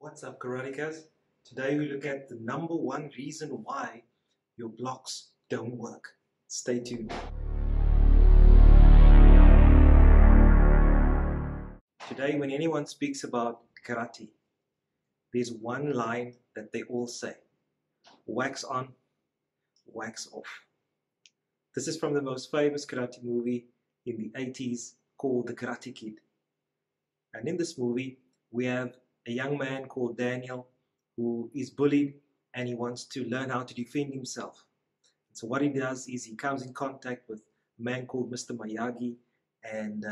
What's up, Karatekas? Today we look at the number one reason why your blocks don't work. Stay tuned. Today, when anyone speaks about karate, there's one line that they all say: wax on, wax off. This is from the most famous karate movie in the 80s called The Karate Kid. And in this movie, we have a young man called Daniel who is bullied and he wants to learn how to defend himself. So what he does is he comes in contact with a man called Mr. Miyagi, and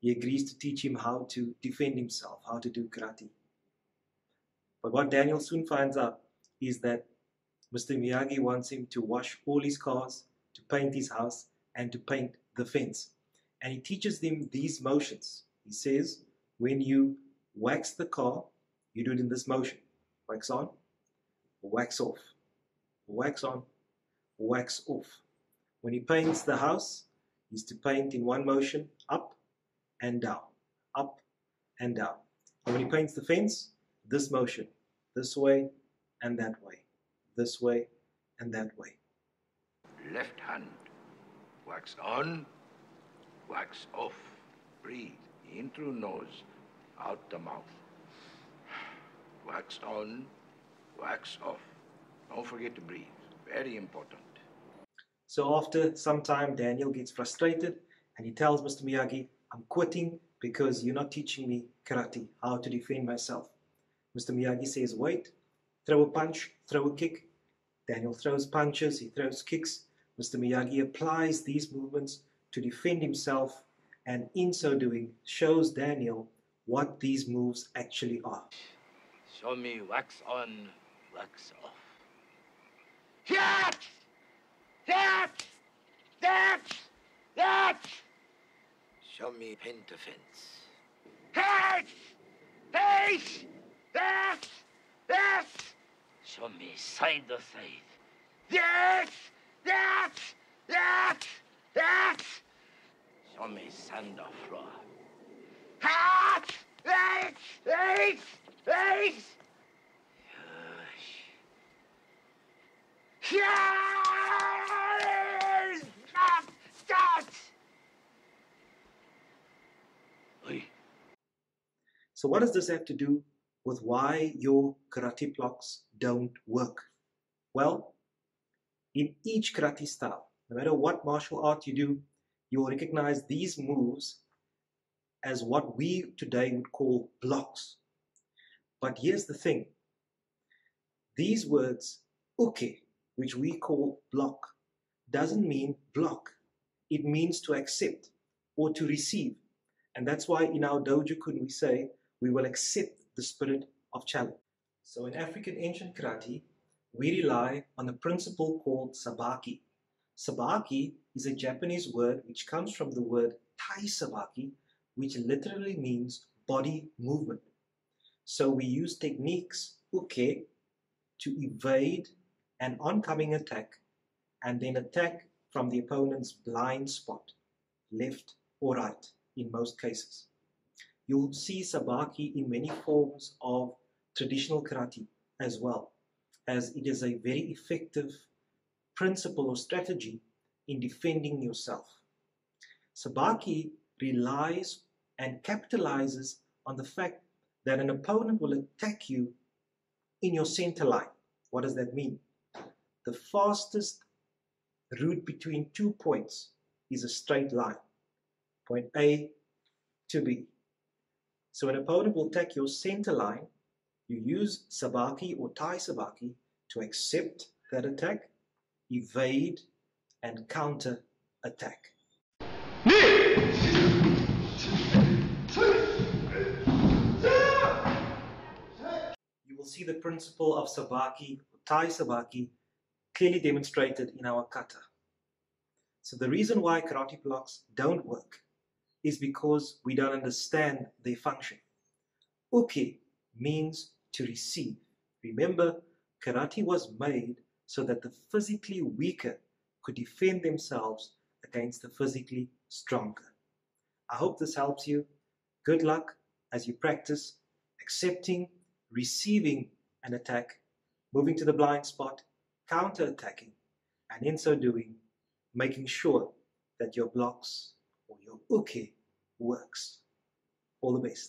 he agrees to teach him how to defend himself, how to do karate. But what Daniel soon finds out is that Mr. Miyagi wants him to wash all his cars, to paint his house, and to paint the fence. And he teaches them these motions. He says, when you wax the car, you do it in this motion: wax on, wax off, wax on, wax off. When he paints the house, he's to paint in one motion: up and down, up and down. And when he paints the fence, this motion: this way and that way, this way and that way. Left hand, wax on, wax off. Breathe in through nose, out the mouth. Wax on, wax off. Don't forget to breathe. Very important. So after some time, Daniel gets frustrated and he tells Mr. Miyagi, I'm quitting because you're not teaching me karate, how to defend myself. Mr. Miyagi says, wait, throw a punch, throw a kick. Daniel throws punches, he throws kicks. Mr. Miyagi applies these movements to defend himself, and in so doing shows Daniel what these moves actually are. Show me wax on, wax off. That! That! That! That! Show me paint the fence. That! Face! That! That! Show me side to side. That! That! That! That! Show me sand or floor. Hat! Face! Face! Face! Yes! Stop! So what does this have to do with why your karate blocks don't work? Well, in each karate style, no matter what martial art you do, you will recognize these moves as what we today would call blocks. But here's the thing. These words, uke, which we call block, doesn't mean block. It means to accept or to receive. And that's why in our dojo-kun we say, we will accept the spirit of challenge. So in African ancient karate, we rely on a principle called Sabaki. Sabaki is a Japanese word which comes from the word Tai Sabaki, which literally means body movement. So we use techniques, uke, to evade an oncoming attack and then attack from the opponent's blind spot, left or right in most cases. You'll see Sabaki in many forms of traditional karate as well, as it is a very effective principle or strategy in defending yourself. Sabaki relies and capitalizes on the fact that an opponent will attack you in your center line. What does that mean? The fastest route between 2 points is a straight line, point A to B. So an opponent will attack your center line. You use Sabaki or Tai Sabaki to accept that attack, evade, and counter attack. You will see the principle of Sabaki or Tai Sabaki clearly demonstrated in our kata. So the reason why karate blocks don't work is because we don't understand their function. Uke means to receive. Remember, karate was made so that the physically weaker could defend themselves against the physically stronger. I hope this helps you. Good luck as you practice accepting, receiving an attack, moving to the blind spot, counter-attacking, and in so doing, making sure that your blocks or your uke works. All the best.